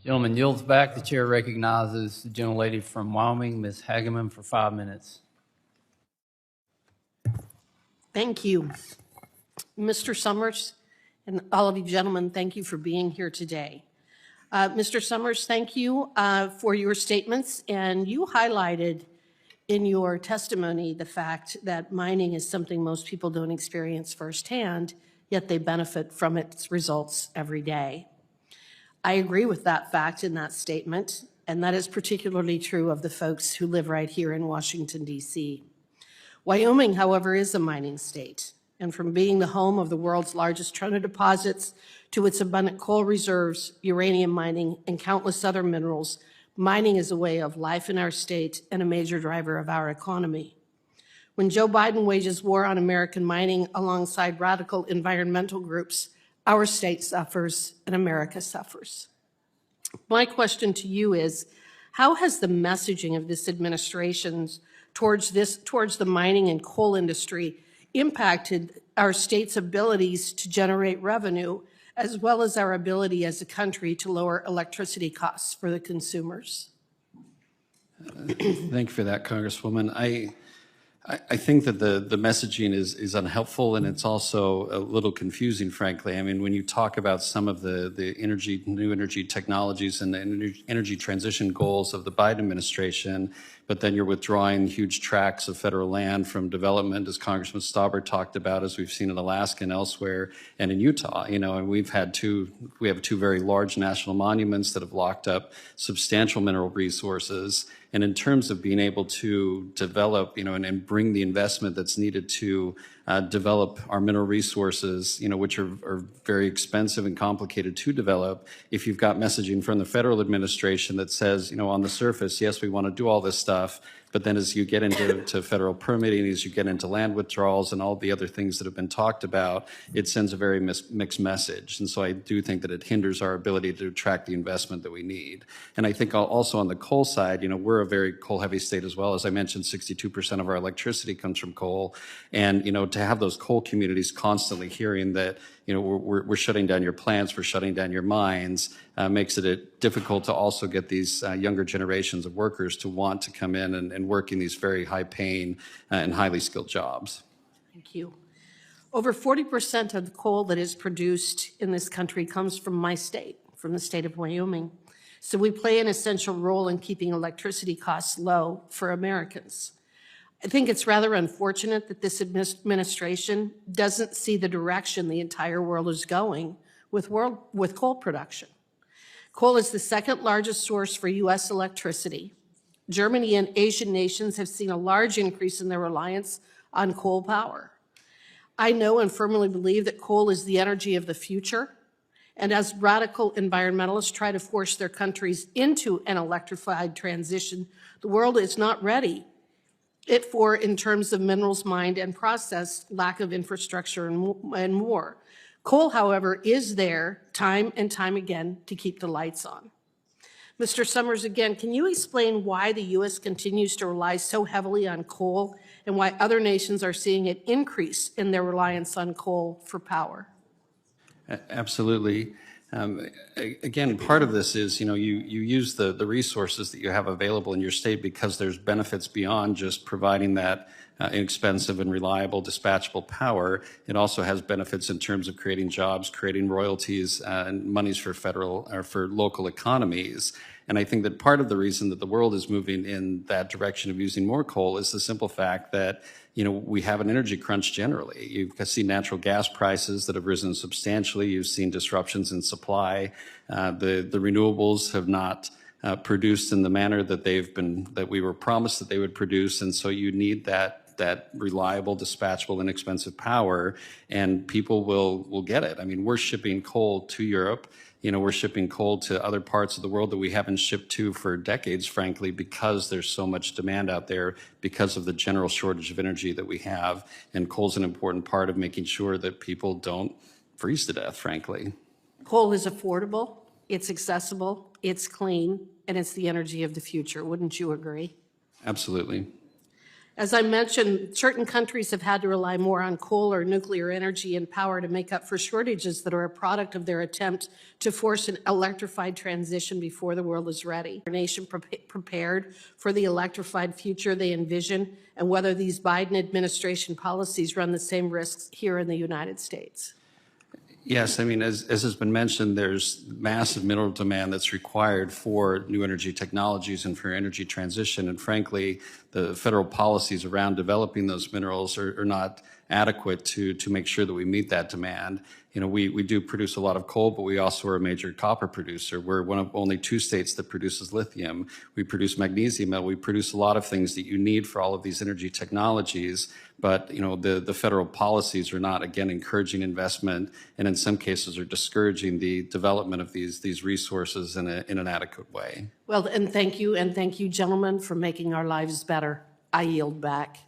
Gentleman yields back. The chair recognizes the gentlelady from Wyoming, Ms. Hageman, for 5 minutes. Thank you. Mr. Summers and all of you gentlemen, thank you for being here today. Mr. Summers, thank you for your statements, and you highlighted in your testimony the fact that mining is something most people don't experience firsthand, yet they benefit from its results every day. I agree with that fact in that statement, and that is particularly true of the folks who live right here in Washington, D.C. Wyoming, however, is a mining state, and from being the home of the world's largest trona deposits to its abundant coal reserves, uranium mining, and countless other minerals, mining is a way of life in our state and a major driver of our economy. When Joe Biden wages war on American mining alongside radical environmental groups, our state suffers and America suffers. My question to you is, how has the messaging of this administration towards the mining and coal industry impacted our state's abilities to generate revenue, as well as our ability as a country to lower electricity costs for the consumers? Thank you for that, Congresswoman. I think that the messaging is unhelpful, and it's also a little confusing, frankly. I mean, when you talk about some of the new energy technologies and the energy transition goals of the Biden administration, but then you're withdrawing huge tracts of federal land from development, as Congressman Stauber talked about, as we've seen in Alaska and elsewhere, and in Utah. You know, and we have two very large national monuments that have locked up substantial mineral resources. And in terms of being able to develop, and bring the investment that's needed to develop our mineral resources, which are very expensive and complicated to develop, if you've got messaging from the federal administration that says, on the surface, yes, we want to do all this stuff, but then as you get into federal permitting, as you get into land withdrawals and all the other things that have been talked about, it sends a very mixed message. And so I do think that it hinders our ability to attract the investment that we need. And I think also on the coal side, we're a very coal-heavy state as well. As I mentioned, 62% of our electricity comes from coal. And, to have those coal communities constantly hearing that, we're shutting down your plants, we're shutting down your mines, makes it difficult to also get these younger generations of workers to want to come in and work in these very high-paying and highly skilled jobs. Thank you. Over 40% of the coal that is produced in this country comes from my state, from the state of Wyoming. So we play an essential role in keeping electricity costs low for Americans. I think it's rather unfortunate that this administration doesn't see the direction the entire world is going with coal production. Coal is the second largest source for U.S. electricity. Germany and Asian nations have seen a large increase in their reliance on coal power. I know and firmly believe that coal is the energy of the future, and as radical environmentalists try to force their countries into an electrified transition, the world is not ready in terms of minerals mined and processed, lack of infrastructure, and more. Coal, however, is there time and time again to keep the lights on. Mr. Summers, again, can you explain why the U.S. continues to rely so heavily on coal and why other nations are seeing an increase in their reliance on coal for power? Absolutely. Again, part of this is, you use the resources that you have available in your state because there's benefits beyond just providing that inexpensive and reliable dispatchable power. It also has benefits in terms of creating jobs, creating royalties, and monies for federal or for local economies. And I think that part of the reason that the world is moving in that direction of using more coal is the simple fact that, we have an energy crunch generally. You've seen natural gas prices that have risen substantially. You've seen disruptions in supply. The renewables have not produced in the manner that we were promised that they would produce. And so you need that reliable, dispatchable, inexpensive power, and people will get it. I mean, we're shipping coal to Europe. We're shipping coal to other parts of the world that we haven't shipped to for decades, frankly, because there's so much demand out there because of the general shortage of energy that we have. And coal's an important part of making sure that people don't freeze to death, frankly. Coal is affordable, it's accessible, it's clean, and it's the energy of the future. Wouldn't you agree? Absolutely. As I mentioned, certain countries have had to rely more on coal or nuclear energy and power to make up for shortages that are a product of their attempt to force an electrified transition before the world is ready. Our nation prepared for the electrified future they envision, and whether these Biden administration policies run the same risks here in the United States. Yes, I mean, as has been mentioned, there's massive mineral demand that's required for new energy technologies and for energy transition. And frankly, the federal policies around developing those minerals are not adequate to make sure that we meet that demand. You know, we do produce a lot of coal, but we also are a major copper producer. We're one of only 2 states that produces lithium. We produce magnesium metal. We produce a lot of things that you need for all of these energy technologies. But, you know, the federal policies are not, again, encouraging investment, and in some cases are discouraging the development of these resources in an adequate way. Well, and thank you, gentlemen, for making our lives better. I yield back.